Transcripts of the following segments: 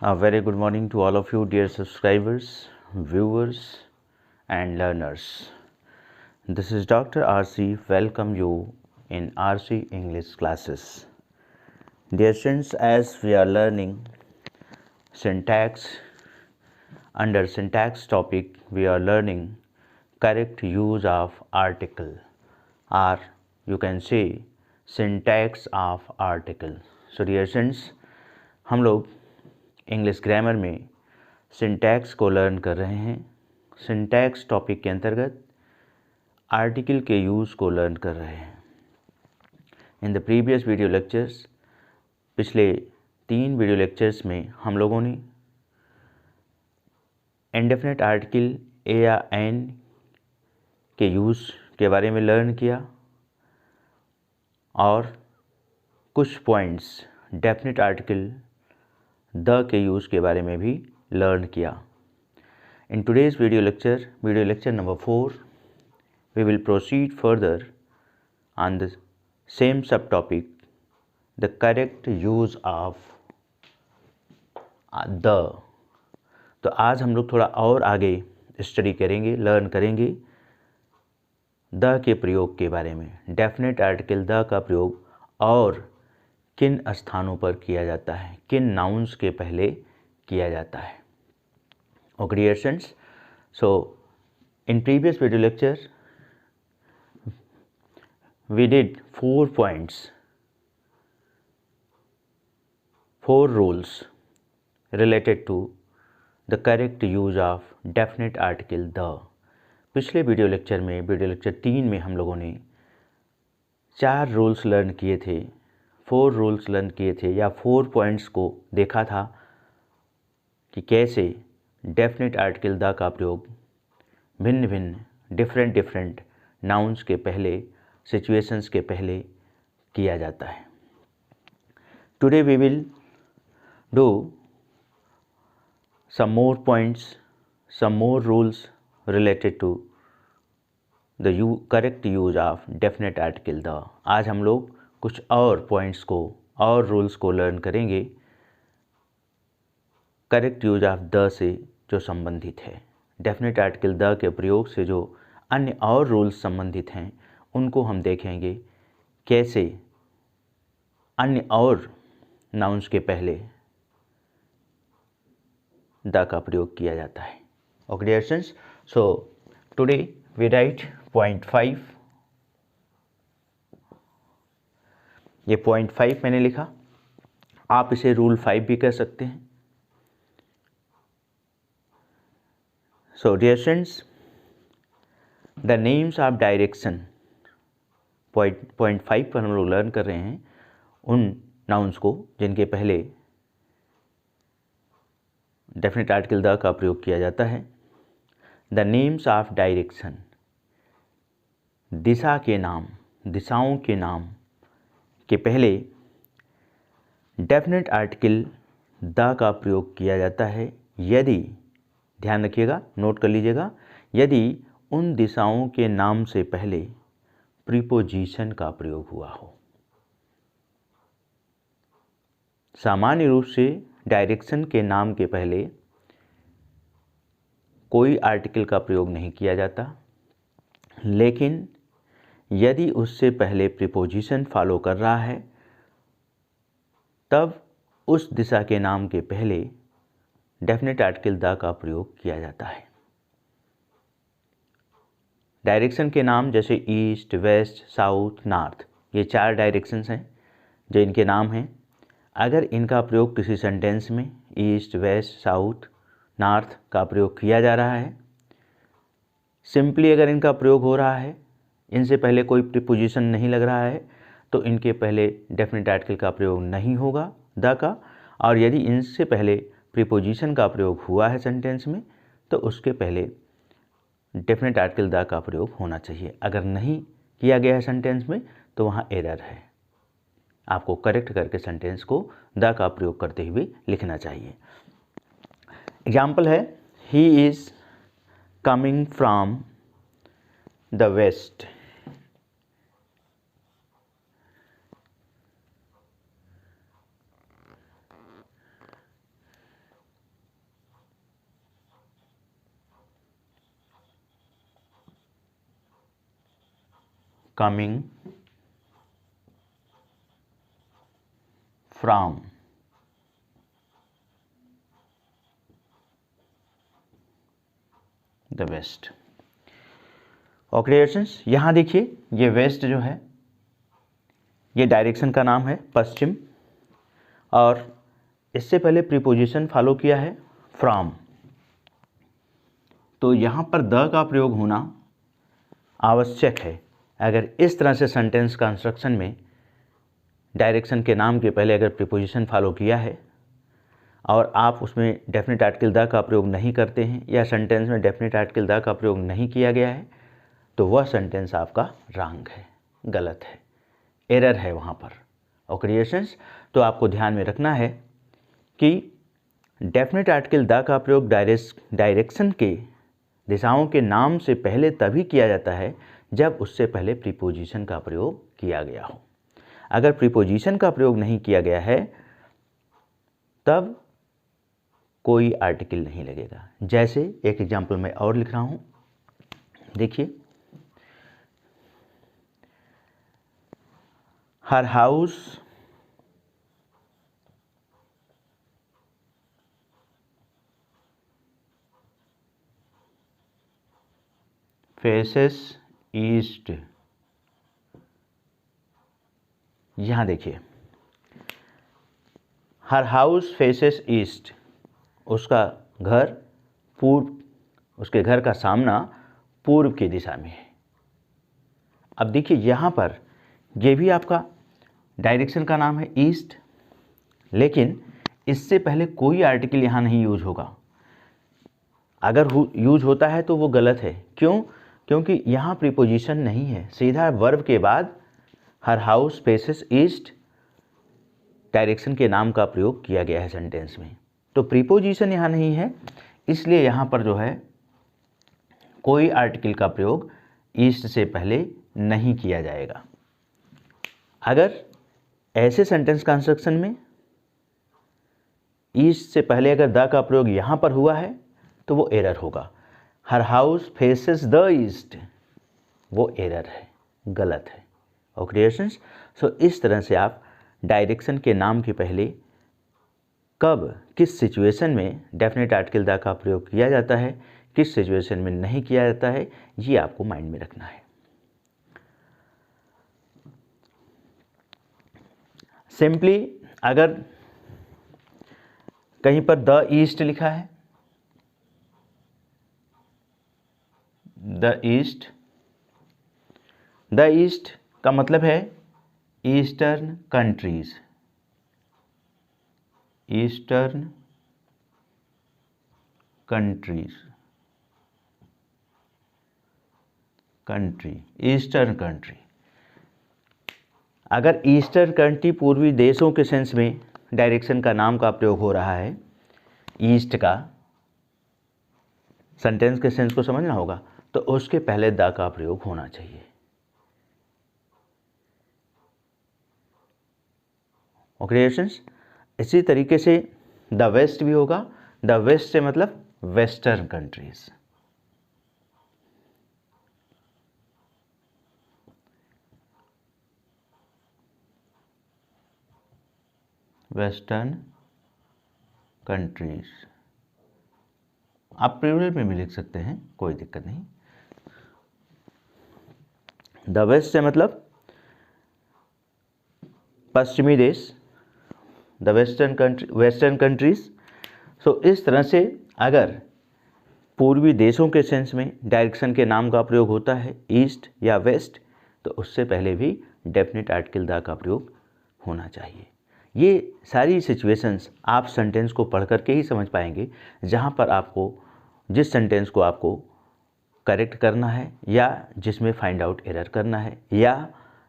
A very good morning to all of you, dear subscribers, viewers, and learners. This is Dr. RC. Welcome you in RC English classes. Dear students, as we are learning syntax, under syntax topic, we are learning correct use of article, or you can say syntax of article. So, dear students, हम लोग English grammar में syntax को learn कर रहे हैं। Syntax topic के अंतर्गत article के यूज़ को लर्न कर रहे हैं। In the previous video lectures, पिछले 3 वीडियो लेक्चर्स में हम लोगों ने इंडेफिनिट आर्टिकल ए या एन के यूज़ के बारे में लर्न किया और कुछ पॉइंट्स डेफिनिट आर्टिकल द के यूज़ के बारे में भी लर्न किया। In today's video lecture number 4, we will proceed further on the same sub topic, the correct use of the. तो आज हम लोग थोड़ा और आगे स्टडी करेंगे, लर्न करेंगे द के प्रयोग के बारे में। डेफिनेट आर्टिकल द का प्रयोग और किन स्थानों पर किया जाता है, किन नाउन्स के पहले किया जाता है। Okay dear students, so in previous video lecture we did 4 points, 4 rules related to the correct use of definite article the। पिछले वीडियो लेक्चर में, वीडियो लेक्चर 3 में हम लोगों ने 4 रूल्स लर्न किए थे, 4 रूल्स लर्न किए थे या 4 पॉइंट्स को देखा था कि कैसे डेफिनेट आर्टिकल द का प्रयोग भिन्न भिन्न डिफरेंट नाउन्स के पहले, सिचुएशंस के पहले किया जाता है। Today we will do some more points, some more rules related to the correct use of definite article the। आज हम लोग कुछ और पॉइंट्स को और रूल्स को लर्न करेंगे करेक्ट यूज ऑफ द से जो संबंधित है। डेफिनेट आर्टिकल द के प्रयोग से जो अन्य और रूल्स संबंधित हैं उनको हम देखेंगे, कैसे अन्य और नाउन्स के पहले द का प्रयोग किया जाता है। Okay dear students, so today we write point 5। ये पॉइंट 5 मैंने लिखा, आप इसे रूल 5 भी कह सकते हैं। So dear students, the names of direction, point 5 पर हम लोग लर्न कर रहे हैं उन नाउन्स को जिनके पहले डेफिनेट आर्टिकल द का प्रयोग किया जाता है। द नेम्स ऑफ डायरेक्शन, दिशा के नाम, दिशाओं के नाम के पहले डेफिनेट आर्टिकल द का प्रयोग किया जाता है यदि, ध्यान रखिएगा, नोट कर लीजिएगा, यदि उन दिशाओं के नाम से पहले प्रीपोजिशन का प्रयोग हुआ हो। सामान्य रूप से डायरेक्शन के नाम के पहले कोई आर्टिकल का प्रयोग नहीं किया जाता, लेकिन यदि उससे पहले प्रीपोजिशन फॉलो कर रहा है तब उस दिशा के नाम के पहले डेफिनेट आर्टिकल द का प्रयोग किया जाता है। डायरेक्शन के नाम जैसे ईस्ट, वेस्ट, साउथ, नॉर्थ, ये 4 डायरेक्शंस हैं जो इनके नाम हैं। अगर इनका प्रयोग किसी सेंटेंस में ईस्ट, वेस्ट, साउथ, नॉर्थ का प्रयोग किया जा रहा है, सिंपली अगर इनका प्रयोग हो रहा है, इनसे पहले कोई प्रीपोजिशन नहीं लग रहा है, तो इनके पहले डेफिनेट आर्टिकल का प्रयोग नहीं होगा द का। और यदि इनसे पहले प्रीपोजिशन का प्रयोग हुआ है सेंटेंस में, तो उसके पहले डेफिनेट आर्टिकल द का प्रयोग होना चाहिए। अगर नहीं किया गया है सेंटेंस में तो वहाँ एरर है, आपको करेक्ट करके सेंटेंस को द का प्रयोग करते हुए लिखना चाहिए। एग्जाम्पल है, he is coming from the west. Coming from the west. Okay creations, यहाँ देखिए ये वेस्ट जो है ये डायरेक्शन का नाम है, पश्चिम, और इससे पहले प्रीपोजिशन फॉलो किया है फ्रॉम। तो यहाँ पर द का प्रयोग होना आवश्यक है। अगर इस तरह से सेंटेंस कंस्ट्रक्शन में डायरेक्शन के नाम के पहले अगर प्रीपोजिशन फॉलो किया है और आप उसमें डेफिनेट आर्टिकल द का प्रयोग नहीं करते हैं या सेंटेंस में डेफिनेट आर्टिकल द का प्रयोग नहीं किया गया है तो वह सेंटेंस आपका रॉन्ग है, गलत है, एरर है वहाँ पर। और क्रिएशंस, तो आपको ध्यान में रखना है कि डेफिनेट आर्टिकल द का प्रयोग डायरेक्शन के दिशाओं के नाम से पहले तभी किया जाता है जब उससे पहले प्रीपोजिशन का प्रयोग किया गया हो। अगर प्रीपोजिशन का प्रयोग नहीं किया गया है तब कोई आर्टिकल नहीं लगेगा। जैसे एक एग्जाम्पल मैं और लिख रहा हूँ, देखिए, हर हाउस फेसेस ईस्ट। यहाँ देखिए, हर हाउस फेसेस ईस्ट, उसका घर पूर्व, उसके घर का सामना पूर्व की दिशा में है। अब देखिए यहाँ पर ये भी आपका डायरेक्शन का नाम है ईस्ट, लेकिन इससे पहले कोई आर्टिकल यहाँ नहीं यूज होगा। अगर यूज होता है तो वो गलत है। क्यों? क्योंकि यहाँ प्रीपोजिशन नहीं है, सीधा वर्ब के बाद हर हाउस फेसेस ईस्ट डायरेक्शन के नाम का प्रयोग किया गया है सेंटेंस में। तो प्रीपोजिशन यहाँ नहीं है, इसलिए यहाँ पर जो है कोई आर्टिकल का प्रयोग ईस्ट से पहले नहीं किया जाएगा। अगर ऐसे सेंटेंस कंस्ट्रक्शन में ईस्ट से पहले अगर द का प्रयोग यहाँ पर हुआ है तो वो एरर होगा। हर हाउस फेसेस द ईस्ट, वो एरर है, गलत है। और क्रिएशंस, सो इस तरह से आप डायरेक्शन के नाम के पहले कब किस सिचुएशन में डेफिनेट आर्टिकल द का प्रयोग किया जाता है, किस सिचुएशन में नहीं किया जाता है, ये आपको माइंड में रखना है। सिंपली अगर कहीं पर द ईस्ट लिखा है, द ईस्ट का मतलब है eastern countries, eastern countries, eastern country. अगर ईस्टर्न कंट्री पूर्वी देशों के सेंस में डायरेक्शन का नाम का प्रयोग हो रहा है, ईस्ट का सेंटेंस के सेंस को समझना होगा, तो उसके पहले द का प्रयोग होना चाहिए। क्रिएशंस, इसी तरीके से द वेस्ट भी होगा। द वेस्ट से मतलब वेस्टर्न कंट्रीज, वेस्टर्न कंट्रीज। आप प्लूरल में भी लिख सकते हैं, कोई दिक्कत नहीं। द वेस्ट से मतलब पश्चिमी देश, द वेस्टर्न कंट्रीज। सो इस तरह से अगर पूर्वी देशों के सेंस में डायरेक्शन के नाम का प्रयोग होता है ईस्ट या वेस्ट, तो उससे पहले भी डेफिनेट आर्टिकल द का प्रयोग होना चाहिए। ये सारी सिचुएशंस आप सेंटेंस को पढ़ करके ही समझ पाएंगे, जहाँ पर आपको जिस सेंटेंस को आपको करेक्ट करना है या जिसमें फाइंड आउट एरर करना है, या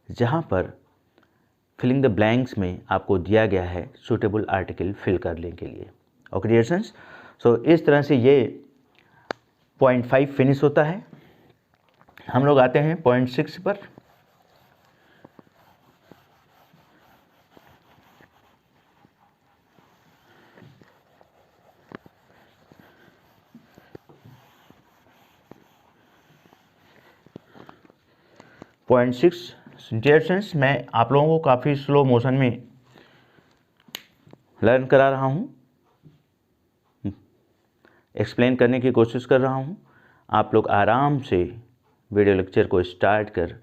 जहाँ पर फिलिंग द ब्लैंक्स में आपको दिया गया है सूटेबल आर्टिकल फिल करने के लिए। और क्रिएशंस, सो इस तरह से ये पॉइंट 5 फिनिश होता है। हम लोग आते हैं पॉइंट 6 पर। 0.6 डियर फ्रेंड्स, मैं आप लोगों को काफ़ी स्लो मोशन में लर्न करा रहा हूँ, एक्सप्लेन करने की कोशिश कर रहा हूँ। आप लोग आराम से वीडियो लेक्चर को स्टार्ट कर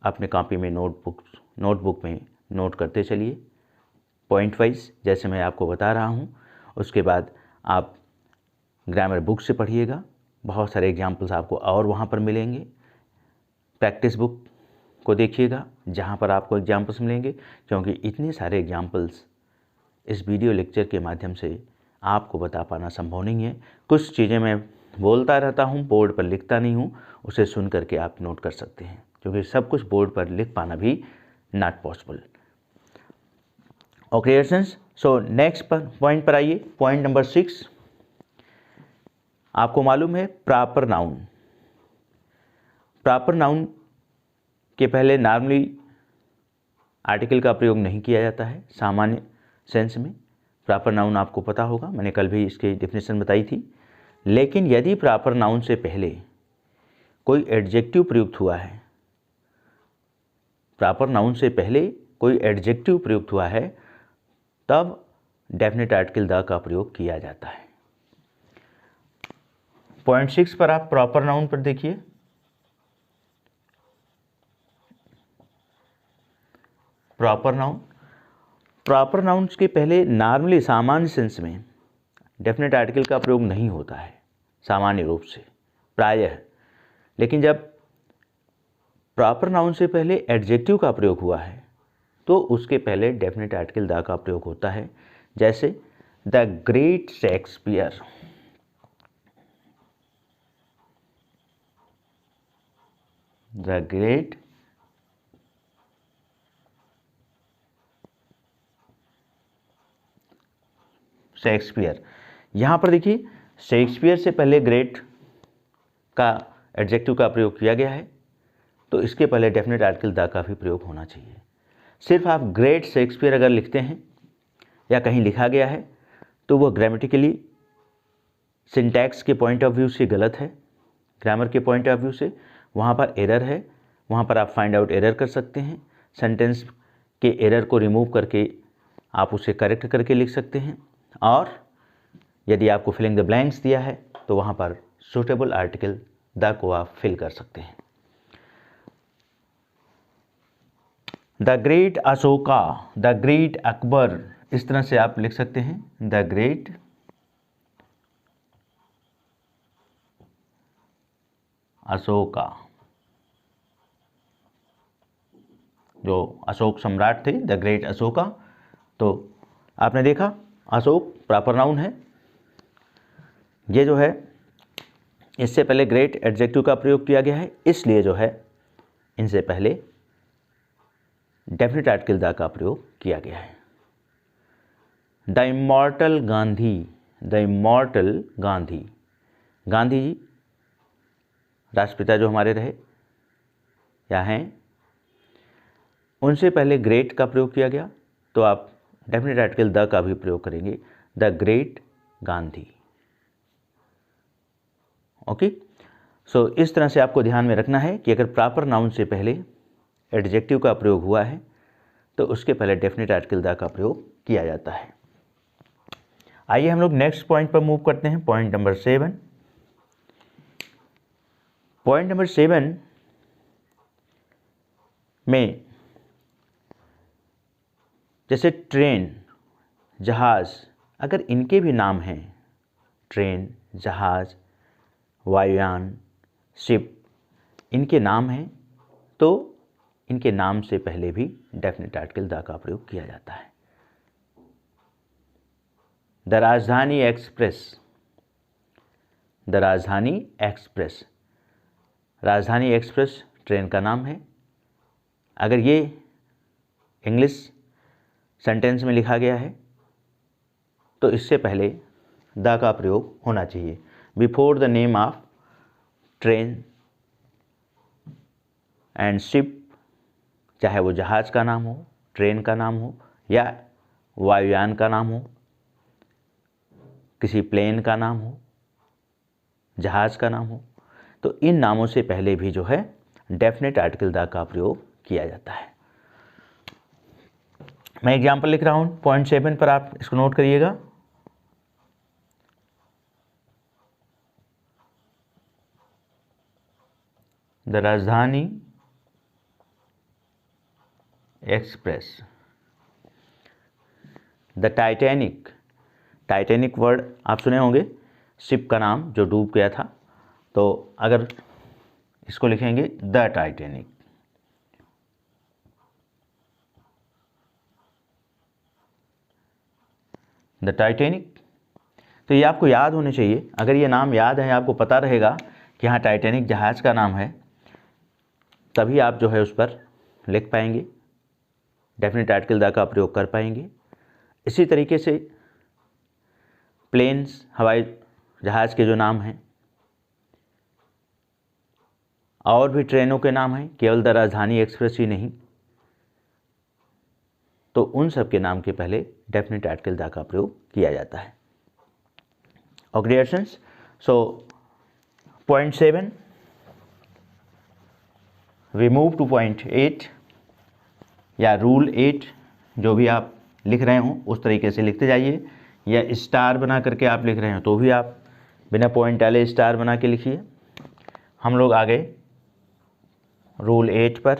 अपने कॉपी में नोटबुक में नोट करते चलिए पॉइंट वाइज, जैसे मैं आपको बता रहा हूँ। उसके बाद आप ग्रामर बुक से पढ़िएगा, बहुत सारे एग्जाम्पल्स आपको और वहाँ पर मिलेंगे। प्रैक्टिस बुक को देखिएगा जहाँ पर आपको एग्जाम्पल्स मिलेंगे, क्योंकि इतने सारे एग्जाम्पल्स इस वीडियो लेक्चर के माध्यम से आपको बता पाना संभव नहीं है। कुछ चीज़ें मैं बोलता रहता हूँ, बोर्ड पर लिखता नहीं हूँ, उसे सुन करके आप नोट कर सकते हैं, क्योंकि सब कुछ बोर्ड पर लिख पाना भी not possible. Okay friends, so next point पर आइए। पॉइंट नंबर 6, आपको मालूम है प्रॉपर नाउन। प्रॉपर नाउन के पहले नॉर्मली आर्टिकल का प्रयोग नहीं किया जाता है सामान्य सेंस में। प्रॉपर नाउन आपको पता होगा, मैंने कल भी इसकी डेफिनेशन बताई थी। लेकिन यदि प्रॉपर नाउन से पहले कोई एडजेक्टिव प्रयुक्त हुआ है, प्रॉपर नाउन से पहले कोई एडजेक्टिव प्रयुक्त हुआ है, तब डेफिनेट आर्टिकल द का प्रयोग किया जाता है। पॉइंट 6 पर आप प्रॉपर नाउन पर देखिए। प्रॉपर नाउन, प्रॉपर नाउन्स के पहले नॉर्मली सामान्य सेंस में डेफिनेट आर्टिकल का प्रयोग नहीं होता है सामान्य रूप से प्रायः। लेकिन जब प्रॉपर नाउन से पहले एडजेक्टिव का प्रयोग हुआ है तो उसके पहले डेफिनेट आर्टिकल द का प्रयोग होता है। जैसे the great Shakespeare, the great Shakespeare. यहाँ पर देखिए शेक्सपियर से पहले ग्रेट का एडजेक्टिव का प्रयोग किया गया है, तो इसके पहले डेफिनेट आर्टिकल द का भी प्रयोग होना चाहिए। सिर्फ आप ग्रेट शेक्सपियर अगर लिखते हैं या कहीं लिखा गया है तो वह ग्रामेटिकली सिंटैक्स के पॉइंट ऑफ व्यू से गलत है, ग्रामर के पॉइंट ऑफ व्यू से वहाँ पर एरर है। वहाँ पर आप फाइंड आउट एरर कर सकते हैं, सेंटेंस के एरर को रिमूव करके आप उसे करेक्ट करके लिख सकते हैं। और यदि आपको फिलिंग द ब्लैंक्स दिया है तो वहाँ पर सूटेबल आर्टिकल द को आप फिल कर सकते हैं। The great Ashoka, the great Akbar, इस तरह से आप लिख सकते हैं। द ग्रेट अशोका, जो अशोक सम्राट थे, द ग्रेट अशोका। तो आपने देखा अशोक प्रॉपर नाउन है। ये जो है इससे पहले ग्रेट एडजेक्टिव का प्रयोग किया गया है, इसलिए जो है इनसे पहले डेफिनेट आर्टिकल द का प्रयोग किया गया है। The immortal Gandhi, the immortal Gandhi, Gandhi ji राष्ट्रपिता जो हमारे रहे या हैं, उनसे पहले ग्रेट का प्रयोग किया गया, तो आप डेफिनेट आर्टिकल द का भी प्रयोग करेंगे, द ग्रेट गांधी। ओके, सो इस तरह से आपको ध्यान में रखना है कि अगर प्रॉपर नाउन से पहले एडजेक्टिव का प्रयोग हुआ है तो उसके पहले डेफिनेट आर्टिकल द का प्रयोग किया जाता है। आइए हम लोग नेक्स्ट पॉइंट पर मूव करते हैं। Point number 7। पॉइंट नंबर 7 में जैसे ट्रेन, जहाज़, अगर इनके भी नाम हैं, ट्रेन, जहाज़, वायुयान, शिप, इनके नाम हैं, तो इनके नाम से पहले भी डेफिनेट आर्टिकल द का प्रयोग किया जाता है। द राजधानी एक्सप्रेस, द राजधानी एक्सप्रेस, राजधानी एक्सप्रेस ट्रेन का नाम है। अगर ये इंग्लिश सेंटेंस में लिखा गया है तो इससे पहले द का प्रयोग होना चाहिए, before the name of train and ship, चाहे वो जहाज़ का नाम हो, ट्रेन का नाम हो या वायुयान का नाम हो, किसी प्लेन का नाम हो, जहाज़ का नाम हो, तो इन नामों से पहले भी जो है डेफिनेट आर्टिकल द का प्रयोग किया जाता है। मैं एग्जाम्पल लिख रहा हूँ पॉइंट 7 पर, आप इसको नोट करिएगा। द राजधानी express, the Titanic, Titanic word आप सुने होंगे, शिप का नाम जो डूब गया था। तो अगर इसको लिखेंगे द टाइटैनिक, द टाइटैनिक, तो ये आपको याद होने चाहिए। अगर ये नाम याद है, आपको पता रहेगा कि हाँ टाइटैनिक जहाज़ का नाम है, तभी आप जो है उस पर लिख पाएंगे, डेफिनेट आर्टिकल द का प्रयोग कर पाएंगे। इसी तरीके से प्लेन्स, हवाई जहाज़ के जो नाम हैं, और भी ट्रेनों के नाम हैं, केवल द राजधानी एक्सप्रेस ही नहीं, तो उन सब के नाम के पहले डेफिनेट आर्टिकल द का प्रयोग किया जाता है। Okay dear students, so point 7 we move to point 8 या रूल 8, जो भी आप लिख रहे हो उस तरीके से लिखते जाइए, या स्टार बना करके आप लिख रहे हो तो भी आप बिना पॉइंट डाले स्टार बना के लिखिए। हम लोग आ गए रूल 8 पर।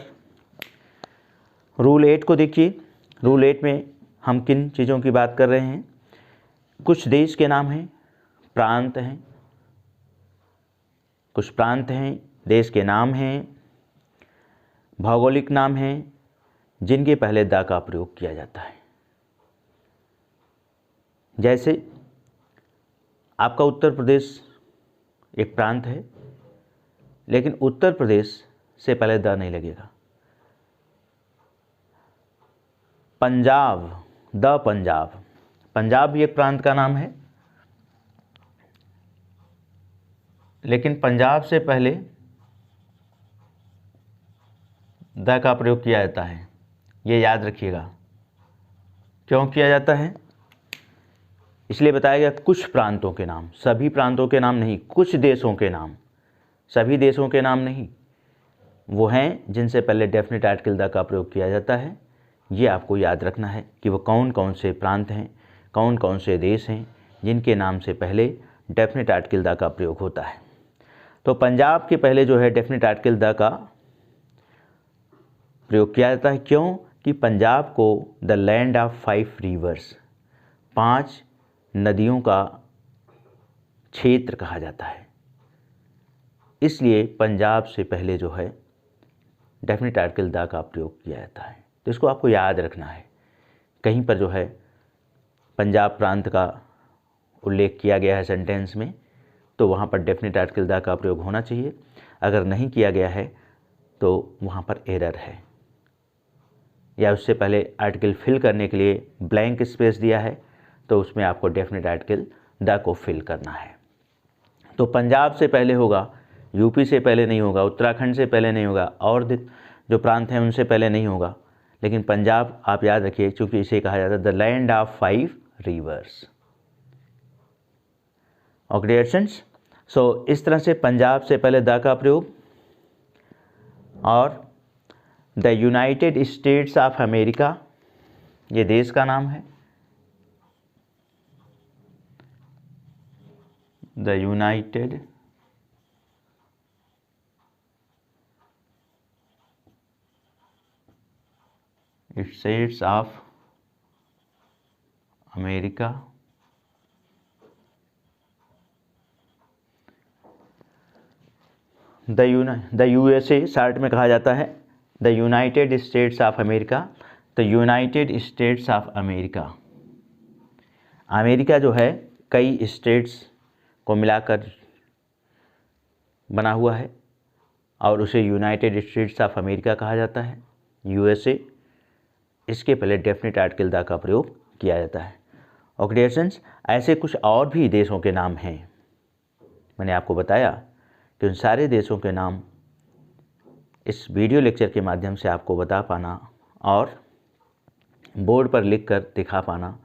रूल 8 को देखिए। रूल 8 में हम किन चीज़ों की बात कर रहे हैं? कुछ देश के नाम हैं, प्रांत हैं, कुछ प्रांत हैं, देश के नाम हैं, भौगोलिक नाम हैं, जिनके पहले द का प्रयोग किया जाता है। जैसे आपका उत्तर प्रदेश एक प्रांत है, लेकिन उत्तर प्रदेश से पहले द नहीं लगेगा। पंजाब, द पंजाब, पंजाब भी एक प्रांत का नाम है, लेकिन पंजाब से पहले द का प्रयोग किया जाता है। ये याद रखिएगा। क्यों किया जाता है? इसलिए बताया गया कुछ प्रांतों के नाम, सभी प्रांतों के नाम नहीं, कुछ देशों के नाम, सभी देशों के नाम नहीं, वो हैं जिनसे पहले डेफिनेट आर्टिकल द का प्रयोग किया जाता है। ये आपको याद रखना है कि वो कौन कौन से प्रांत हैं, कौन कौन से देश हैं जिनके नाम से पहले डेफिनेट आर्टिकल द का प्रयोग होता है। तो पंजाब के पहले जो है डेफिनेट आर्टिकल द का प्रयोग किया जाता है। क्यों? कि पंजाब को द लैंड ऑफ 5 रिवर्स, 5 नदियों का क्षेत्र कहा जाता है, इसलिए पंजाब से पहले जो है डेफिनेट आर्टिकल द का प्रयोग किया जाता है। तो इसको आपको याद रखना है। कहीं पर जो है पंजाब प्रांत का उल्लेख किया गया है सेंटेंस में, तो वहाँ पर डेफिनेट आर्टिकल द का प्रयोग होना चाहिए। अगर नहीं किया गया है तो वहाँ पर एरर है, या उससे पहले आर्टिकल फिल करने के लिए ब्लैंक स्पेस दिया है, तो उसमें आपको डेफिनेट आर्टिकल द को फिल करना है। तो पंजाब से पहले होगा, यूपी से पहले नहीं होगा, उत्तराखंड से पहले नहीं होगा, और जो प्रांत हैं उनसे पहले नहीं होगा, लेकिन पंजाब आप याद रखिए, क्योंकि इसे कहा जाता है the land of 5 rivers. Okay dear students, so इस तरह से पंजाब से पहले द का प्रयोग। और the United states of America, ये देश का नाम है, the United states of America, the USA short में कहा जाता है, the United states of America, the United states of America. America जो है कई स्टेट्स को मिलाकर बना हुआ है, और उसे यूनाइटेड स्टेट्स ऑफ अमेरिका कहा जाता है, यूएसए। इसके पहले डेफिनेट आर्टिकल द का प्रयोग किया जाता है। ओके डियर स्टूडेंट्स, ऐसे कुछ और भी देशों के नाम हैं। मैंने आपको बताया कि उन सारे देशों के नाम इस वीडियो लेक्चर के माध्यम से आपको बता पाना और बोर्ड पर लिख कर दिखा पाना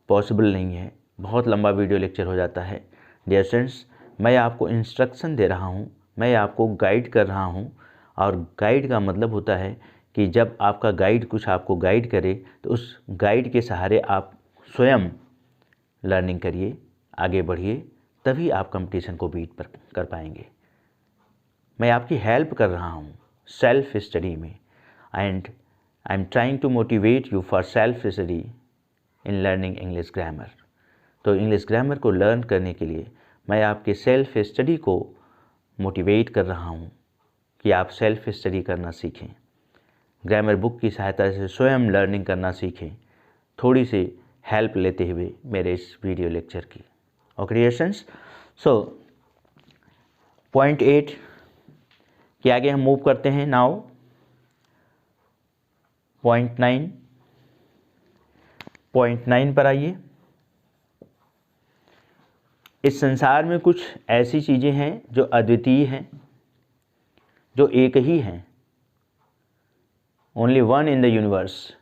पॉसिबल नहीं है, बहुत लंबा वीडियो लेक्चर हो जाता है। डियर स्टूडेंट्स, मैं आपको इंस्ट्रक्शन दे रहा हूँ मैं आपको गाइड कर रहा हूँ। और गाइड का मतलब होता है कि जब आपका गाइड कुछ आपको गाइड करे तो उस गाइड के सहारे आप स्वयं लर्निंग करिए, आगे बढ़िए, तभी आप कंपटीशन को बीट कर पाएंगे। मैं आपकी हेल्प कर रहा हूँ सेल्फ स्टडी में, and I am trying to motivate you for self study in learning English grammar. तो इंग्लिश ग्रामर को लर्न करने के लिए मैं आपके सेल्फ स्टडी को मोटिवेट कर रहा हूँ कि आप सेल्फ स्टडी करना सीखें, ग्रामर बुक की सहायता से स्वयं लर्निंग करना सीखें, थोड़ी सी हेल्प लेते हुए मेरे इस वीडियो लेक्चर की। ओके क्रिएशंस, सो पॉइंट 8 के आगे हम मूव करते हैं। नाउ पॉइंट 9 पर आइए। इस संसार में कुछ ऐसी चीज़ें हैं जो अद्वितीय हैं, जो एक ही हैं, only one in the universe.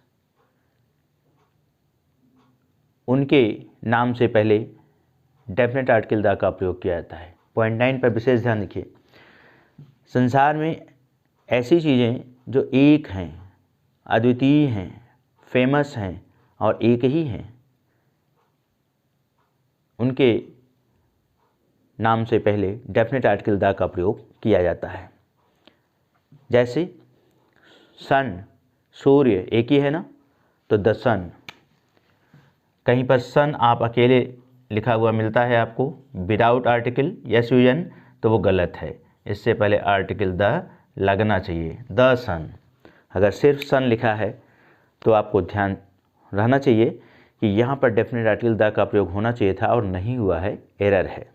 उनके नाम से पहले डेफिनेट आर्टिकल द का प्रयोग किया जाता है। पॉइंट 9 पर विशेष ध्यान रखिए। संसार में ऐसी चीज़ें जो एक हैं, अद्वितीय हैं, फेमस हैं और एक ही हैं, उनके नाम से पहले डेफिनेट आर्टिकल द का प्रयोग किया जाता है। जैसे सन, सूर्य एक ही है ना, तो द सन। कहीं पर सन आप अकेले लिखा हुआ मिलता है आपको विदाउट आर्टिकल SUN, तो वो गलत है, इससे पहले आर्टिकल द लगना चाहिए, द सन। अगर सिर्फ सन लिखा है तो आपको ध्यान रहना चाहिए कि यहाँ पर डेफिनेट आर्टिकल द का प्रयोग होना चाहिए था और नहीं हुआ है, एरर है।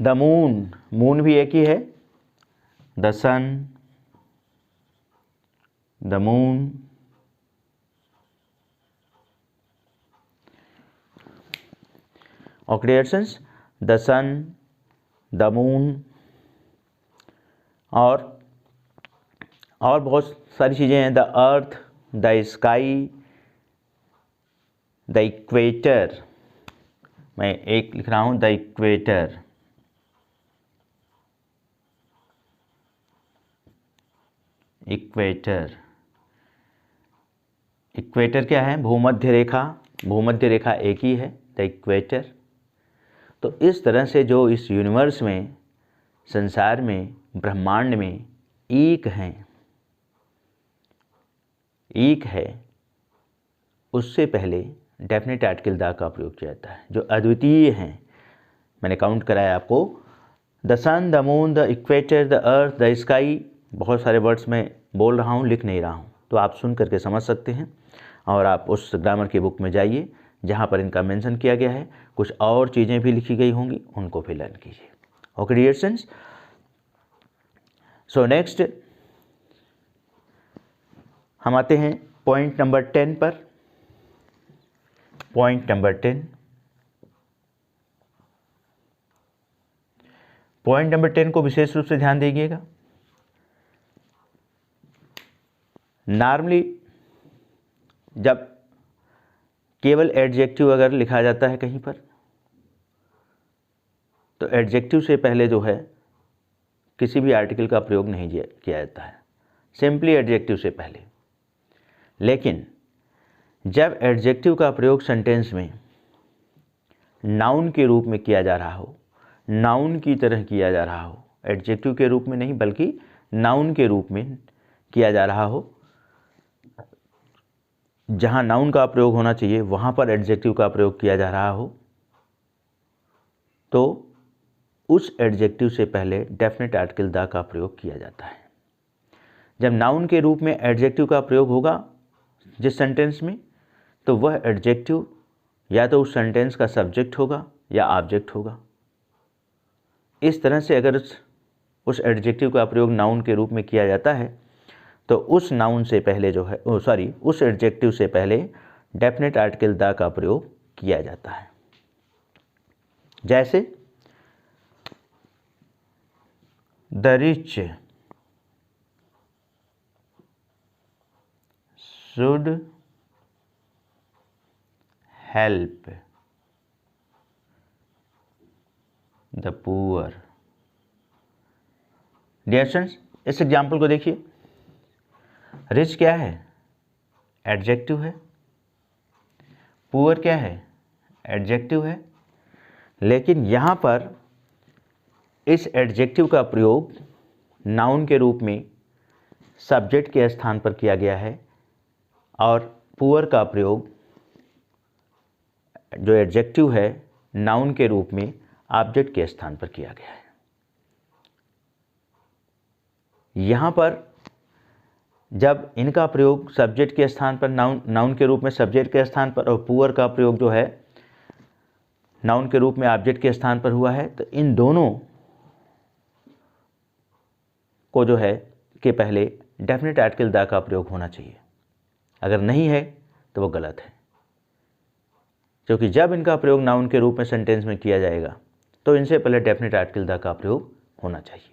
द मून, मून भी एक ही है, द सन, द मून। और creations, the sun, the moon और बहुत सारी चीज़ें हैं, the earth, the sky, the equator. मैं एक लिख रहा हूँ, द इक्वेटर। इक्वेटर, इक्वेटर क्या है? भूमध्य रेखा। भूमध्य रेखा एक ही है, द इक्वेटर। तो इस तरह से जो इस यूनिवर्स में, संसार में, ब्रह्मांड में एक हैं, एक है, उससे पहले डेफिनेट आर्टिकल द का प्रयोग किया जाता है। जो अद्वितीय हैं, मैंने काउंट कराया आपको, the sun, the moon, the equator, the earth, the sky. बहुत सारे वर्ड्स मैं बोल रहा हूँ, लिख नहीं रहा हूँ, तो आप सुन करके समझ सकते हैं। और आप उस ग्रामर की बुक में जाइए जहाँ पर इनका मेंशन किया गया है, कुछ और चीज़ें भी लिखी गई होंगी, उनको भी लर्न कीजिए। Okay dear students, so next हम आते हैं पॉइंट नंबर 10 पर। पॉइंट नंबर 10, पॉइंट नंबर 10 को विशेष रूप से ध्यान दीजिएगा। नॉर्मली जब केवल एडजेक्टिव अगर लिखा जाता है कहीं पर, तो एडजेक्टिव से पहले जो है किसी भी आर्टिकल का प्रयोग नहीं किया जाता है, सिंपली एडजेक्टिव से पहले। लेकिन जब एडजेक्टिव का प्रयोग सेंटेंस में नाउन के रूप में किया जा रहा हो, नाउन की तरह किया जा रहा हो, एडजेक्टिव के रूप में नहीं बल्कि नाउन के रूप में किया जा रहा हो, जहाँ नाउन का प्रयोग होना चाहिए वहाँ पर एडजेक्टिव का प्रयोग किया जा रहा हो, तो उस एडजेक्टिव से पहले डेफिनेट आर्टिकल द का प्रयोग किया जाता है। जब नाउन के रूप में एडजेक्टिव का प्रयोग होगा जिस सेंटेंस में, तो वह एडजेक्टिव या तो उस सेंटेंस का सब्जेक्ट होगा या ऑब्जेक्ट होगा। इस तरह से अगर उस एडजेक्टिव का प्रयोग नाउन के रूप में किया जाता है, तो उस नाउन से पहले जो है, उस एडजेक्टिव से पहले डेफिनेट आर्टिकल द का प्रयोग किया जाता है। जैसे the rich should help the poor. Dear students, इस एग्जाम्पल को देखिए। रिच क्या है? एडजेक्टिव है। पुअर क्या है? एडजेक्टिव है। लेकिन यहाँ पर इस एडजेक्टिव का प्रयोग नाउन के रूप में सब्जेक्ट के स्थान पर किया गया है और पुअर का प्रयोग जो एडजेक्टिव है नाउन के रूप में ऑब्जेक्ट के स्थान पर किया गया है। यहाँ पर जब इनका प्रयोग सब्जेक्ट के स्थान पर नाउन के रूप में सब्जेक्ट के स्थान पर और पुअर का प्रयोग जो है नाउन के रूप में ऑब्जेक्ट के स्थान पर हुआ है, तो इन दोनों को जो है कि पहले डेफिनेट आर्टिकल द का प्रयोग होना चाहिए। अगर नहीं है तो वो गलत है, क्योंकि जब इनका प्रयोग नाउन के रूप में सेंटेंस में किया जाएगा तो इनसे पहले डेफिनेट आर्टिकल द का प्रयोग होना चाहिए।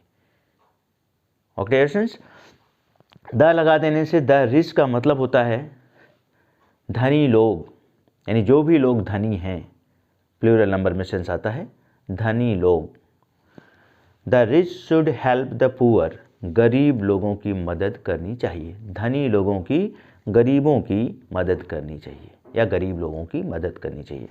ओके फ्रेंड्स, द लगा देने से द रिच का मतलब होता है धनी लोग, यानी जो भी लोग धनी हैं, प्लूरल नंबर में सेंस आता है धनी लोग। The rich should help the poor, गरीब लोगों की मदद करनी चाहिए। धनी लोगों की गरीबों की मदद करनी चाहिए या गरीब लोगों की मदद करनी चाहिए।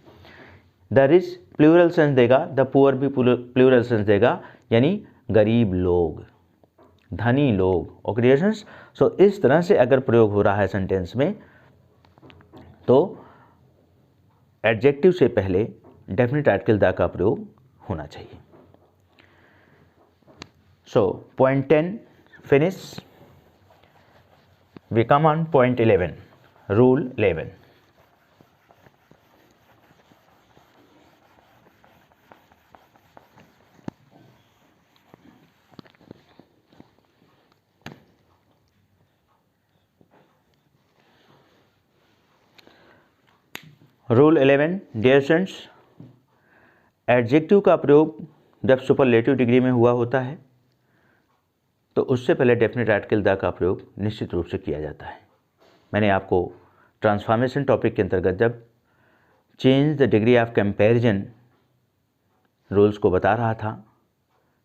द रिच प्लूरल सेंस देगा, द पुअर भी प्लूरल सेंस देगा, यानी गरीब लोग, धनी लोग। ओके डियर फ्रेंड्स, सो इस तरह से अगर प्रयोग हो रहा है सेंटेंस में तो एडजेक्टिव से पहले डेफिनेट आर्टिकल द का प्रयोग होना चाहिए। So point 10 finish. We come on point 11, rule 11। Rule 11 dear students, adjective का प्रयोग जब सुपरलेटिव डिग्री में हुआ होता है तो उससे पहले डेफिनेट आर्टिकल द का प्रयोग निश्चित रूप से किया जाता है। मैंने आपको ट्रांसफॉर्मेशन टॉपिक के अंतर्गत जब change the degree of comparison rules को बता रहा था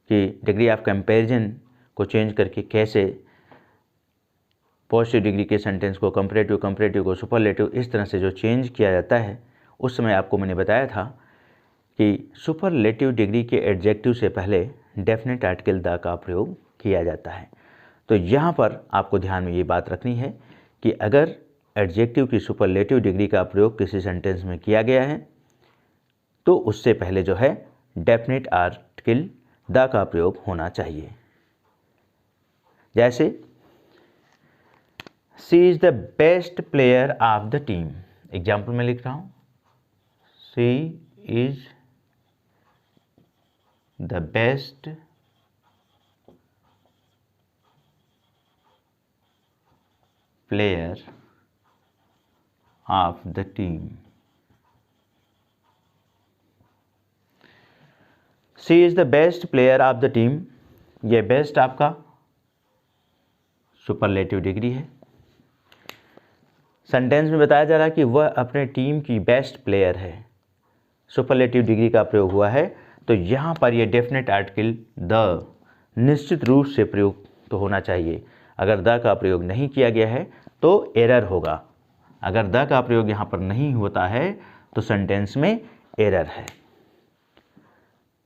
कि डिग्री ऑफ कंपैरिजन को चेंज करके कैसे पॉजिटिव डिग्री के सेंटेंस को कंपैरेटिव, कंपैरेटिव को सुपरलेटिव, इस तरह से जो चेंज किया जाता है, उस समय आपको मैंने बताया था कि सुपरलेटिव डिग्री के एडजेक्टिव से पहले डेफिनेट आर्टिकल द का प्रयोग किया जाता है। तो यहाँ पर आपको ध्यान में ये बात रखनी है कि अगर एडजेक्टिव की सुपरलेटिव डिग्री का प्रयोग किसी सेंटेंस में किया गया है तो उससे पहले जो है डेफिनेट आर्टिकल द का प्रयोग होना चाहिए। जैसे she is the best player of the team, example में लिख रहा हूँ, she is the best player of the team. She is the best player of the team, ये बेस्ट आपका सुपरलेटिव डिग्री है। सेंटेंस में बताया जा रहा है कि वह अपने टीम की बेस्ट प्लेयर है, सुपरलेटिव डिग्री का प्रयोग हुआ है, तो यहाँ पर यह डेफिनेट आर्टिकल द निश्चित रूप से प्रयोग तो होना चाहिए। अगर द का प्रयोग नहीं किया गया है तो एरर होगा। अगर द का प्रयोग यहाँ पर नहीं होता है तो सेंटेंस में एरर है।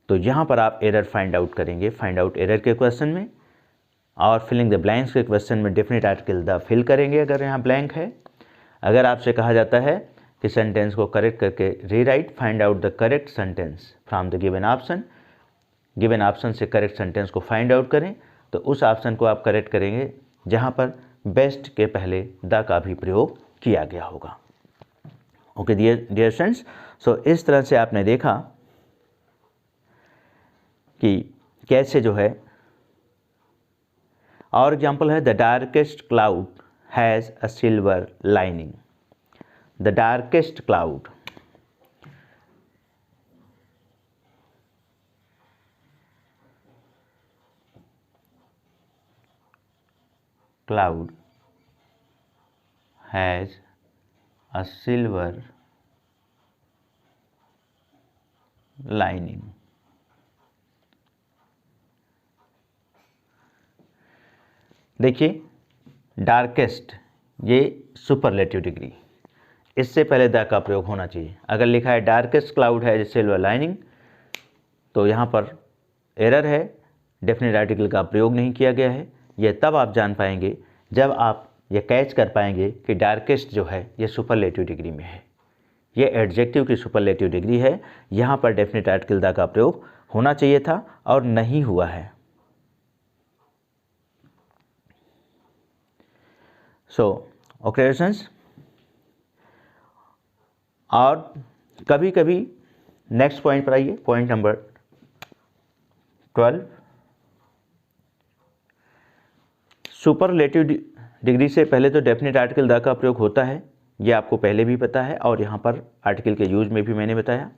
तो यहाँ पर आप एरर फाइंड आउट करेंगे, फाइंड आउट एरर के क्वेश्चन में, और फिलिंग द ब्लैंक्स के क्वेश्चन में डेफिनेट आर्टिकल द फिल करेंगे अगर यहाँ ब्लैंक है। अगर आपसे कहा जाता है कि सेंटेंस को करेक्ट करके rewrite, find out the correct sentence from the given option, given option से करेक्ट सेंटेंस को फाइंड आउट करें, तो उस ऑप्शन को आप करेक्ट करेंगे जहाँ पर बेस्ट के पहले द का भी प्रयोग किया गया होगा। ओके डियर फ्रेंड्स, सो इस तरह से आपने देखा कि कैसे जो है, और एग्जाम्पल है the darkest cloud has a silver lining. The darkest cloud, cloud has a silver lining। देखिए डार्केस्ट, ये सुपरलेटिव डिग्री, इससे पहले द का प्रयोग होना चाहिए। अगर लिखा है डार्केस्ट क्लाउड है सिल्वर लाइनिंग, तो यहाँ पर एरर है, डेफिनेट आर्टिकल का प्रयोग नहीं किया गया है। यह तब आप जान पाएंगे जब आप ये कैच कर पाएंगे कि डार्केस्ट जो है ये सुपरलेटिव डिग्री में है, ये एडजेक्टिव की सुपरलेटिव डिग्री है। यहाँ पर डेफिनेट आर्टिकल द का प्रयोग होना चाहिए था और नहीं हुआ है। सो ऑक्यूपेशंस, और कभी कभी नेक्स्ट पॉइंट पर आइए, पॉइंट नंबर 12। सुपरलेटिव डिग्री से पहले तो डेफिनेट आर्टिकल द का प्रयोग होता है, ये आपको पहले भी पता है और यहाँ पर आर्टिकल के यूज में भी मैंने बताया।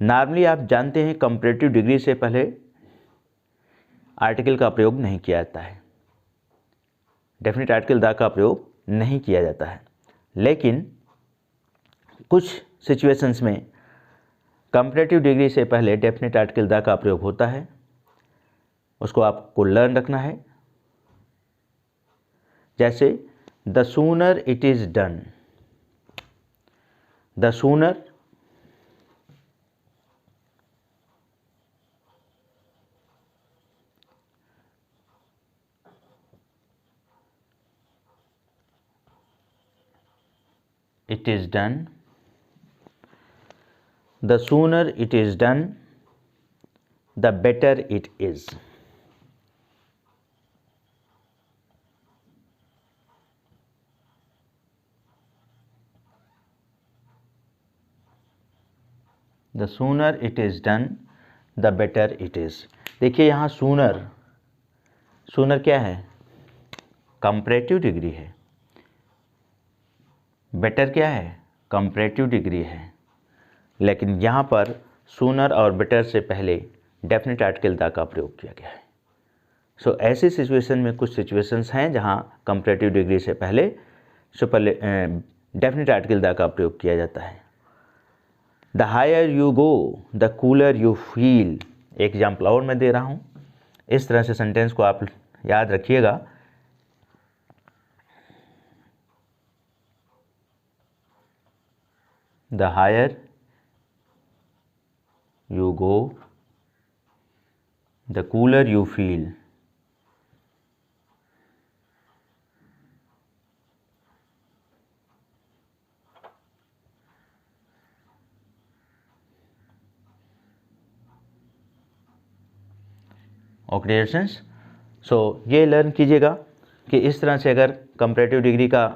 नॉर्मली आप जानते हैं कंपैरेटिव डिग्री से पहले आर्टिकल का प्रयोग नहीं किया जाता है, डेफिनेट आर्टिकल द का प्रयोग नहीं किया जाता है। लेकिन कुछ सिचुएशंस में कंपैरेटिव डिग्री से पहले डेफिनेट आर्टिकल द का प्रयोग होता है, उसको आपको लर्न रखना है। जैसे the sooner it is done, the sooner it is done, the sooner it is done, the better it is. The sooner it is done, the better it is. देखिए यहाँ सूनर, सूनर क्या है? Comparative degree है। Better क्या है? Comparative degree है। लेकिन यहाँ पर सूनर और बेटर से पहले डेफिनेट आर्टिकल द का प्रयोग किया गया है। सो ऐसी सिचुएशन में कुछ सिचुएशंस हैं जहाँ कंपैरेटिव डिग्री से पहले डेफिनेट आर्टिकल द का प्रयोग किया जाता है। The higher you go the cooler you feel, example और मैं दे रहा हूँ, इस तरह से सेंटेंस को आप याद रखिएगा। The higher you go, the cooler you feel. Occupations, so ये लर्न कीजिएगा कि इस तरह से अगर कंपैरेटिव डिग्री का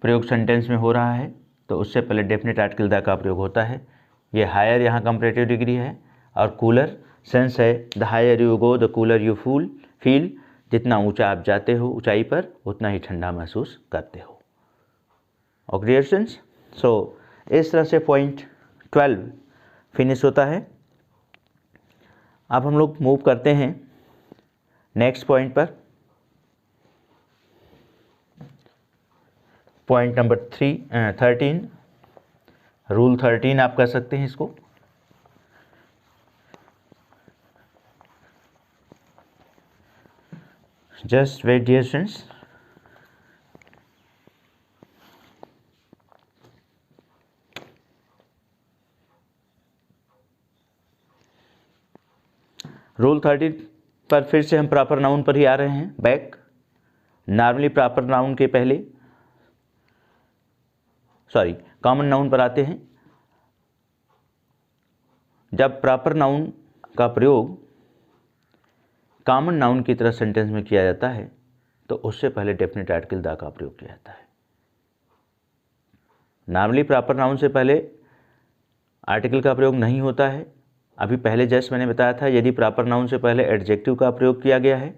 प्रयोग सेंटेंस में हो रहा है तो उससे पहले डेफिनेट आर्टिकल द का प्रयोग होता है। ये हायर यहाँ कंपैरेटिव डिग्री है और कूलर सेंस है the higher you go the cooler you feel, जितना ऊंचा आप जाते हो ऊंचाई पर उतना ही ठंडा महसूस करते हो। ऑक्यूपेशंस, सो इस तरह से पॉइंट 12 फिनिश होता है। अब हम लोग मूव करते हैं नेक्स्ट पॉइंट पर, पॉइंट नंबर 13, रूल 13 आप कह सकते हैं इसको। Just wait dear students, rule 13 पर फिर से हम प्रॉपर नाउन पर ही आ रहे हैं बैक। नॉर्मली प्रॉपर नाउन के पहले कॉमन नाउन पर आते हैं। जब प्रॉपर नाउन का प्रयोग कॉमन नाउन की तरह सेंटेंस में किया जाता है तो उससे पहले डेफिनेट आर्टिकल द का प्रयोग किया जाता है। नॉर्मली प्रॉपर नाउन से पहले आर्टिकल का प्रयोग नहीं होता है। अभी पहले जस्ट मैंने बताया था यदि प्रॉपर नाउन से पहले एडजेक्टिव का प्रयोग किया गया है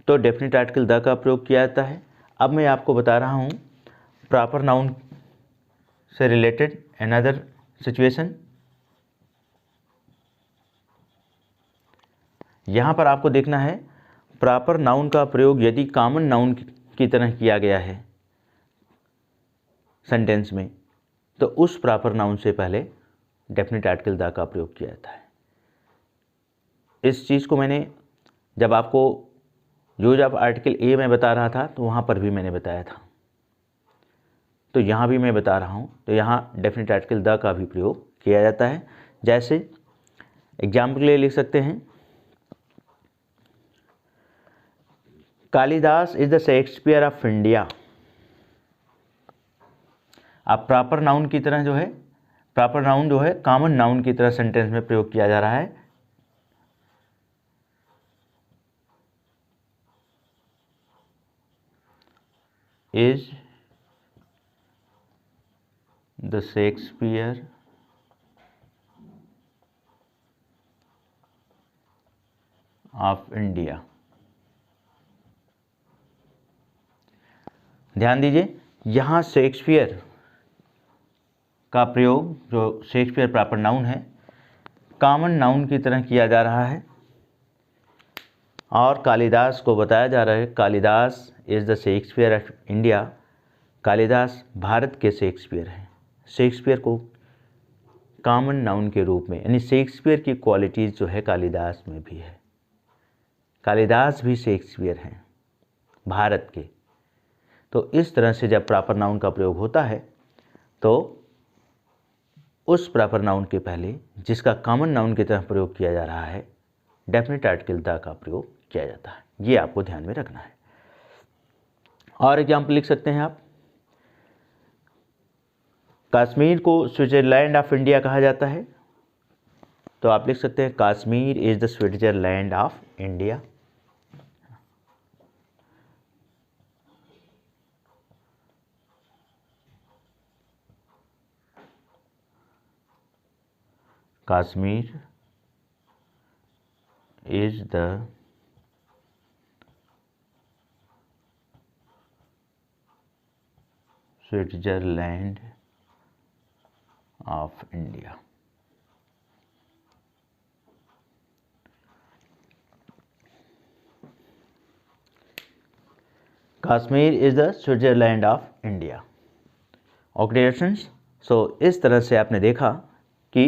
तो डेफिनेट आर्टिकल द का प्रयोग किया जाता है। अब मैं आपको बता रहा हूँ प्रॉपर नाउन से रिलेटेड अनदर सिचुएशन। यहाँ पर आपको देखना है प्रॉपर नाउन का प्रयोग यदि कॉमन नाउन की तरह किया गया है सेंटेंस में तो उस प्रॉपर नाउन से पहले डेफिनेट आर्टिकल द का प्रयोग किया जाता है। इस चीज़ को मैंने जब आपको जो जब आर्टिकल ए में बता रहा था तो वहाँ पर भी मैंने बताया था, तो यहाँ भी मैं बता रहा हूँ। तो यहाँ डेफिनेट आर्टिकल द का भी प्रयोग किया जाता है। जैसे एग्जाम्पल के लिए लिख सकते हैं, Kalidas is the Shakespeare of India. अब प्रॉपर नाउन की तरह जो है, प्रॉपर नाउन जो है कॉमन नाउन की तरह सेंटेंस में प्रयोग किया जा रहा है। Is the Shakespeare of India. ध्यान दीजिए, यहाँ शेक्सपियर का प्रयोग, जो शेक्सपियर प्रॉपर नाउन है, कॉमन नाउन की तरह किया जा रहा है और कालिदास को बताया जा रहा है Kalidas is the Shakespeare of India. Kalidas Bharat के शेक्सपियर हैं। शेक्सपियर को कॉमन नाउन के रूप में, यानी शेक्सपियर की क्वालिटीज़ जो है कालिदास में भी है। कालिदास भी शेक्सपियर हैं भारत के। तो इस तरह से जब प्रॉपर नाउन का प्रयोग होता है तो उस प्रॉपर नाउन के पहले जिसका कॉमन नाउन की तरह प्रयोग किया जा रहा है, डेफिनेट आर्टिकल द का प्रयोग किया जाता है। ये आपको ध्यान में रखना है। और एग्जाम्पल लिख सकते हैं आप, कश्मीर को स्विट्जरलैंड ऑफ इंडिया कहा जाता है, तो आप लिख सकते हैं Kashmir is the Switzerland of India. Kashmir is the Switzerland of India. Kashmir is the Switzerland of India. Okay students, so इस तरह से आपने देखा कि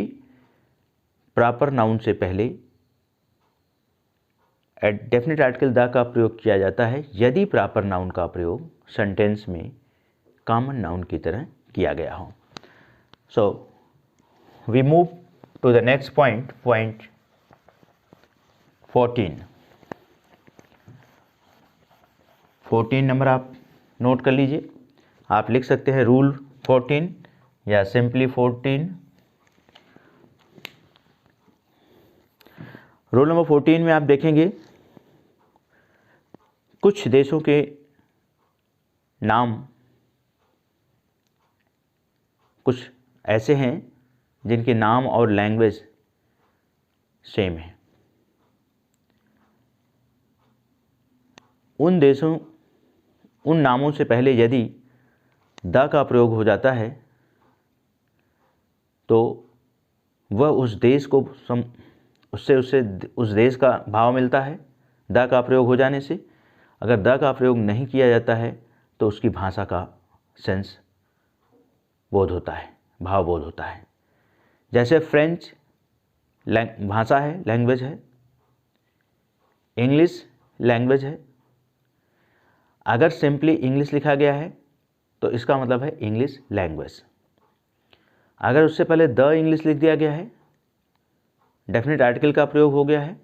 प्रॉपर नाउन से पहले डेफिनेट आर्टिकल द का प्रयोग किया जाता है यदि प्रॉपर नाउन का प्रयोग सेंटेंस में कॉमन नाउन की तरह किया गया हो। So we move to the next point, point 14। 14 number आप नोट कर लीजिए। आप लिख सकते हैं रूल 14 या सिंपली 14। रूल नंबर 14 में आप देखेंगे कुछ देशों के नाम कुछ ऐसे हैं जिनके नाम और लैंग्वेज सेम है। उन देशों, उन नामों से पहले यदि द का प्रयोग हो जाता है तो वह उस देश को उससे उस देश का भाव मिलता है द का प्रयोग हो जाने से। अगर द का प्रयोग नहीं किया जाता है तो उसकी भाषा का सेंस बोध होता है, भाव बोध होता है। जैसे फ्रेंच भाषा है, लैंग्वेज है, इंग्लिश लैंग्वेज है। अगर सिंपली इंग्लिश लिखा गया है तो इसका मतलब है इंग्लिश लैंग्वेज। अगर उससे पहले द इंग्लिश लिख दिया गया है, डेफिनेट आर्टिकल का प्रयोग हो गया है,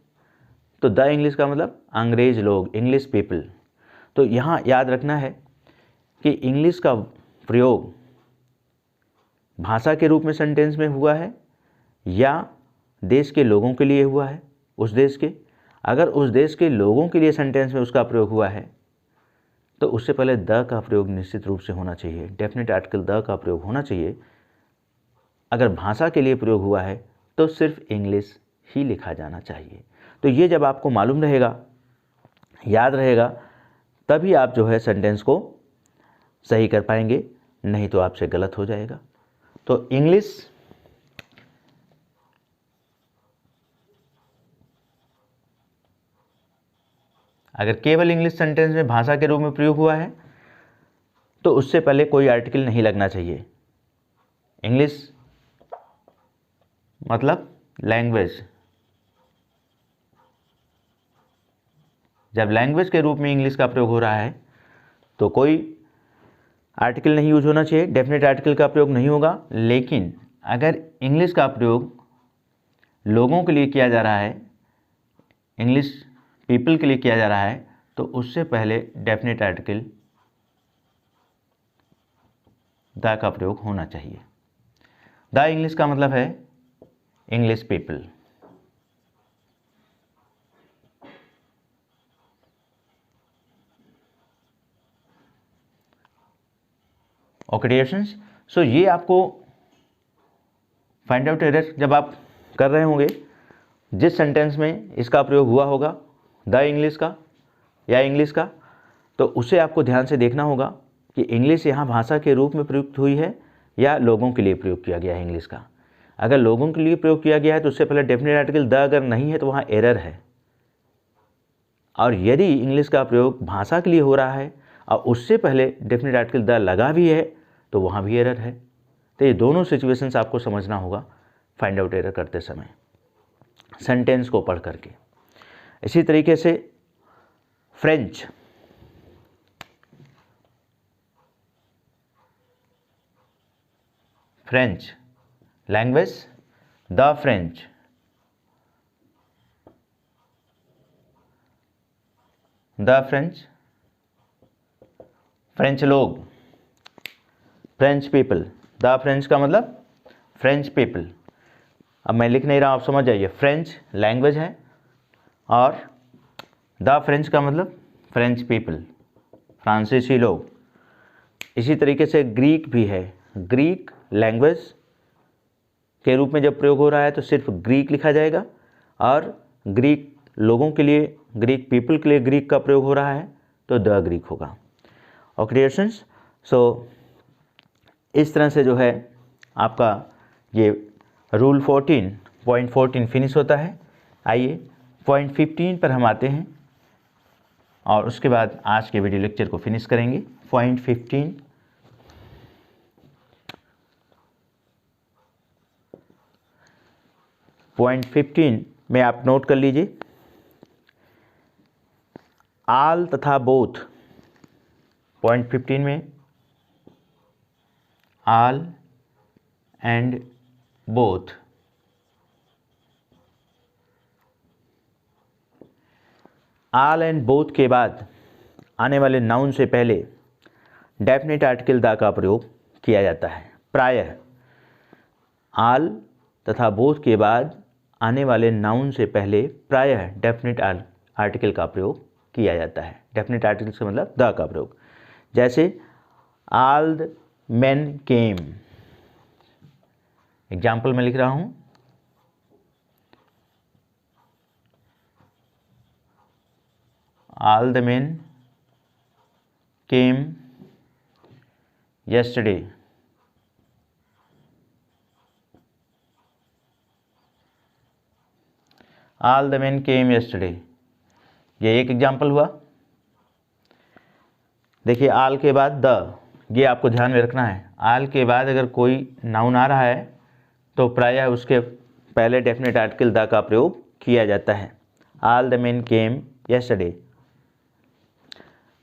तो द इंग्लिश का मतलब अंग्रेज लोग, इंग्लिश पीपल। तो यहाँ याद रखना है कि इंग्लिश का प्रयोग भाषा के रूप में सेंटेंस में हुआ है या देश के लोगों के लिए हुआ है, उस देश के। अगर उस देश के लोगों के लिए सेंटेंस में उसका प्रयोग हुआ है तो उससे पहले द का प्रयोग निश्चित रूप से होना चाहिए, डेफिनेट आर्टिकल द का प्रयोग होना चाहिए। अगर भाषा के लिए प्रयोग हुआ है तो सिर्फ इंग्लिश ही लिखा जाना चाहिए। तो ये जब आपको मालूम रहेगा, याद रहेगा, तभी आप जो है सेंटेंस को सही कर पाएंगे, नहीं तो आपसे गलत हो जाएगा। तो इंग्लिश अगर केवल इंग्लिश सेंटेंस में भाषा के रूप में प्रयोग हुआ है तो उससे पहले कोई आर्टिकल नहीं लगना चाहिए। इंग्लिश मतलब लैंग्वेज, जब लैंग्वेज के रूप में इंग्लिश का प्रयोग हो रहा है तो कोई आर्टिकल नहीं यूज होना चाहिए, डेफिनेट आर्टिकल का प्रयोग नहीं होगा। लेकिन अगर इंग्लिश का प्रयोग लोगों के लिए किया जा रहा है, इंग्लिश पीपल के लिए किया जा रहा है, तो उससे पहले डेफिनेट आर्टिकल द का प्रयोग होना चाहिए। द इंग्लिश का मतलब है English people. Okay dear students, so ये आपको फाइंड आउट एरर जब आप कर रहे होंगे, जिस सेंटेंस में इसका प्रयोग हुआ होगा द इंग्लिश का या इंग्लिश का, तो उसे आपको ध्यान से देखना होगा कि इंग्लिश यहाँ भाषा के रूप में प्रयुक्त हुई है या लोगों के लिए प्रयोग किया गया है इंग्लिश का। अगर लोगों के लिए प्रयोग किया गया है तो उससे पहले डेफिनेट आर्टिकल द अगर नहीं है तो वहाँ एरर है, और यदि इंग्लिश का प्रयोग भाषा के लिए हो रहा है और उससे पहले डेफिनेट आर्टिकल द लगा भी है तो वहाँ भी एरर है। तो ये दोनों सिचुएशंस आपको समझना होगा फाइंड आउट एरर करते समय सेंटेंस को पढ़ करके। इसी तरीके से French, French language, the French, the French, French लोग, फ्रेंच पीपल। द फ्रेंच का मतलब फ्रेंच पीपल। अब मैं लिख नहीं रहा, आप समझ जाइए। फ्रेंच लैंग्वेज है और द फ्रेंच का मतलब फ्रेंच पीपल, फ्रांसीसी लोग। इसी तरीके से ग्रीक भी है। ग्रीक लैंग्वेज के रूप में जब प्रयोग हो रहा है तो सिर्फ ग्रीक लिखा जाएगा, और ग्रीक लोगों के लिए, ग्रीक पीपल के लिए ग्रीक का प्रयोग हो रहा है तो द ग्रीक होगा। ओके डियर स्टूडेंट्स, सो इस तरह से जो है आपका ये रूल 14.14 फिनिश होता है। आइए पॉइंट 15 पर हम आते हैं और उसके बाद आज के वीडियो लेक्चर को फिनिश करेंगे। पॉइंट 15, पॉइंट 15 में आप नोट कर लीजिए, आल तथा बोथ। पॉइंट 15 में आल and both, all and both के बाद आने वाले नाउन से पहले डेफिनेट आर्टिकल द का प्रयोग किया जाता है। प्रायः आल तथा बोथ के बाद आने वाले नाउन से पहले प्रायः डेफिनेट आर्टिकल का प्रयोग किया जाता है। डेफिनेट आर्टिकल से मतलब द का प्रयोग। जैसे all the main came, example में लिख रहा हूं, all the main came yesterday, all the men came yesterday। ये एक एग्जाम्पल हुआ। देखिए आल के बाद द, ये आपको ध्यान में रखना है। आल के बाद अगर कोई नाउन आ रहा है तो प्रायः उसके पहले डेफिनेट आर्टिकल द का प्रयोग किया जाता है। All the main came yesterday,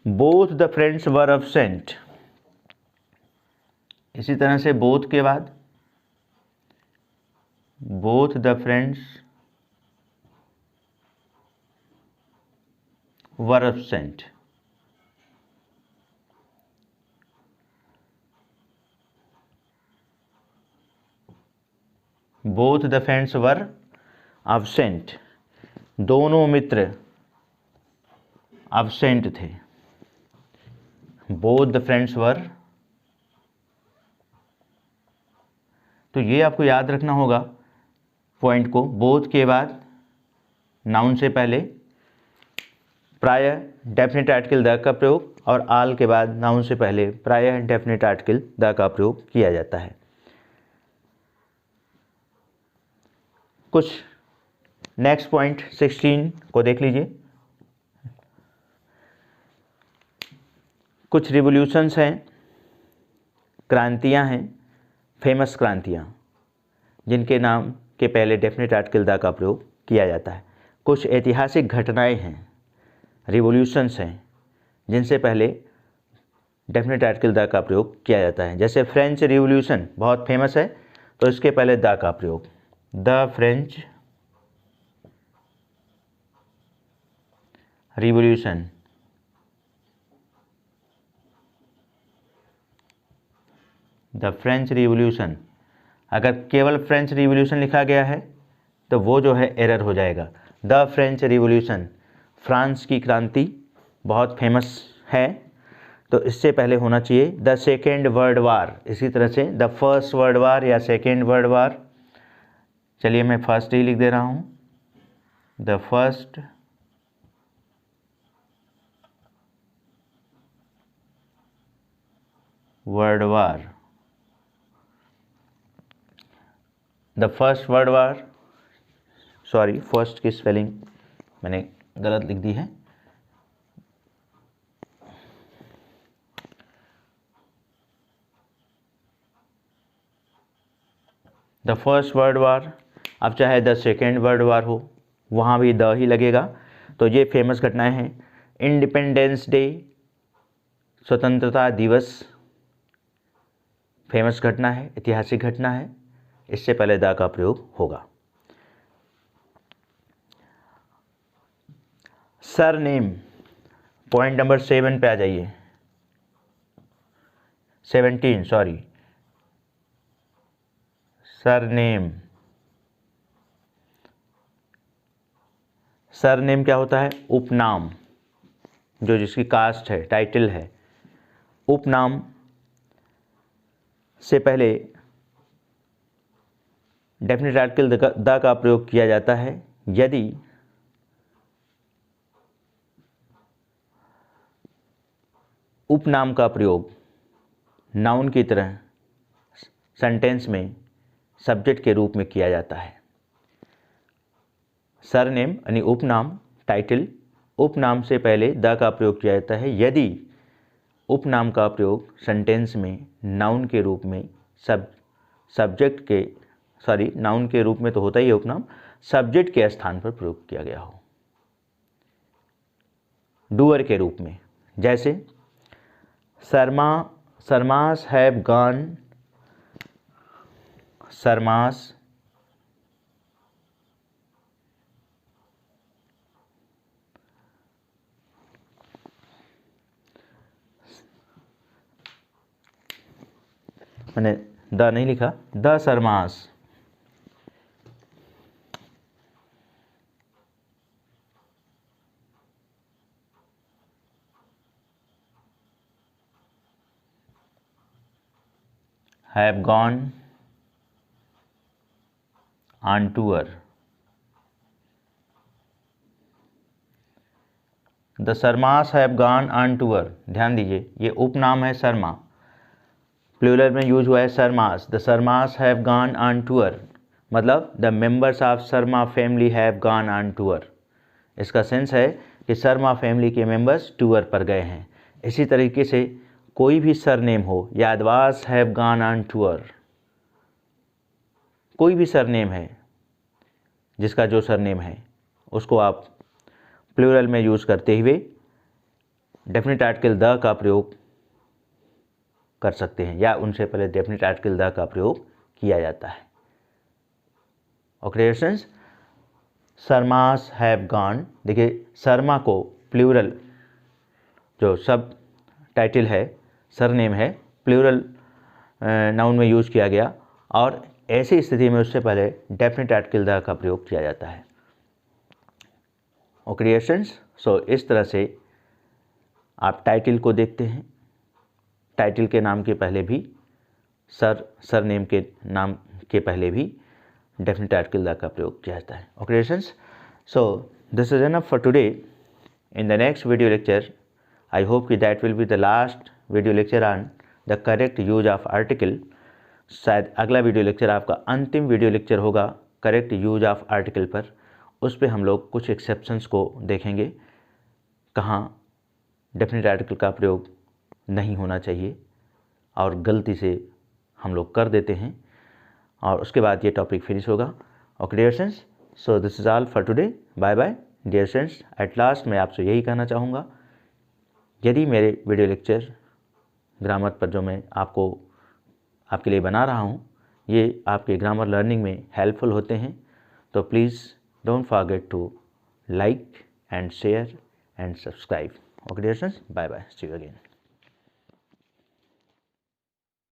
both the friends were absent। इसी तरह से बोथ के बाद both the friends were absent। Both the friends were absent, दोनों मित्र absent थे। बोथ द फ्रेंड्स वर, तो ये आपको याद रखना होगा पॉइंट को। बोथ के बाद नाउन से पहले प्रायः डेफिनेट आर्टिकल द का प्रयोग, और आल के बाद नाउन से पहले प्रायः डेफिनेट आर्टिकल द का प्रयोग किया जाता है। कुछ नेक्स्ट पॉइंट 16 को देख लीजिए। कुछ रिवोल्यूशंस हैं, क्रांतियां हैं, फेमस क्रांतियां, जिनके नाम के पहले डेफिनेट आर्टिकल द का प्रयोग किया जाता है। कुछ ऐतिहासिक घटनाएं हैं रिवोल्यूशंस हैं जिनसे पहले डेफिनेट आर्टिकल द का प्रयोग किया जाता है। जैसे फ्रेंच रिवोल्यूशन बहुत फेमस है, तो इसके पहले द का प्रयोग, the French revolution. The French revolution, अगर केवल फ्रेंच रिवोल्यूशन लिखा गया है तो वो जो है एरर हो जाएगा। द फ्रेंच रिवोल्यूशन, फ्रांस की क्रांति बहुत फेमस है, तो इससे पहले होना चाहिए द सेकेंड वर्ल्ड वार। इसी तरह से द फर्स्ट वर्ल्ड वार या सेकेंड वर्ल्ड वार, चलिए मैं फर्स्ट ही लिख दे रहा हूँ, the first world war. The first world war, sorry first की स्पेलिंग मैंने गलत लिख दी है, द फर्स्ट वर्ल्ड वार। अब चाहे द सेकेंड वर्ल्ड वार हो, वहाँ भी द ही लगेगा। तो ये फेमस घटनाएं हैं। इंडिपेंडेंस डे, स्वतंत्रता दिवस, फेमस घटना है, ऐतिहासिक घटना है, इससे पहले द का प्रयोग होगा। सरनेम, पॉइंट नंबर 7 पे आ जाइए, 17 सॉरी, सरनेम। सरनेम क्या होता है? उपनाम, जो जिसकी कास्ट है, टाइटल है। उपनाम से पहले डेफिनेट आर्टिकल द का प्रयोग किया जाता है यदि उपनाम का प्रयोग नाउन की तरह सेंटेंस में सब्जेक्ट के रूप में किया जाता है। सरनेम यानी उपनाम, टाइटल, उपनाम से पहले द का प्रयोग किया जाता है यदि उपनाम का प्रयोग सेंटेंस में नाउन के रूप में सब्जेक्ट के, सॉरी नाउन के रूप में तो होता ही है उपनाम, सब्जेक्ट के स्थान पर प्रयोग किया गया हो, डूअर के रूप में। जैसे शर्मास हैव गॉन, शर्मास मैंने द नहीं लिखा, the Sharma's have gone on tour, the Sharma's have gone on tour। ध्यान दीजिए, ये उपनाम है शर्मा, प्लूरल में यूज हुआ है Sharmas. The Sharmas have gone on tour, मतलब the members of Sharma family have gone on tour. इसका सेंस है कि शर्मा फैमिली के मेंबर्स टूर पर गए हैं। इसी तरीके से कोई भी सरनेम हो, Yadavas have gone on tour, कोई भी सरनेम है जिसका जो सरनेम है उसको आप प्लूरल में यूज़ करते हुए डेफिनेट आर्टिकल द का प्रयोग कर सकते हैं, या उनसे पहले डेफिनेट आर्टिकल द का प्रयोग किया जाता है। Okay students, Sharma's have gone, देखिए शर्मा को प्लूरल जो सब टाइटल है, सरनेम है, प्लूरल नाउन में यूज़ किया गया, और ऐसी स्थिति में उससे पहले डेफिनेट आर्टिकल द का प्रयोग किया जाता है। ओके स्टूडेंट्स, सो इस तरह से आप टाइटल को देखते हैं, टाइटल के नाम के पहले भी सरनेम के नाम के पहले भी डेफिनेट आर्टिकल द का प्रयोग किया जाता है। Okay students, so this is enough for today. In the next video lecture I hope कि that will be the last video lecture on the correct use of article. शायद अगला video lecture आपका अंतिम वीडियो लेक्चर होगा correct use of article पर। उस पर हम लोग कुछ एक्सेप्शंस को देखेंगे, कहाँ डेफिनेट आर्टिकल का प्रयोग नहीं होना चाहिए और गलती से हम लोग कर देते हैं, और उसके बाद ये टॉपिक फिनिश होगा। Okay dear students, so this is all for today. Bye bye, dear friends, at last मैं आपसे यही कहना चाहूँगा, यदि मेरे वीडियो लेक्चर ग्रामर पर जो मैं आपके लिए बना रहा हूँ ये आपके ग्रामर लर्निंग में हेल्पफुल होते हैं तो please don't forget to like and share and subscribe. Okay dear friends, bye bye, see you again.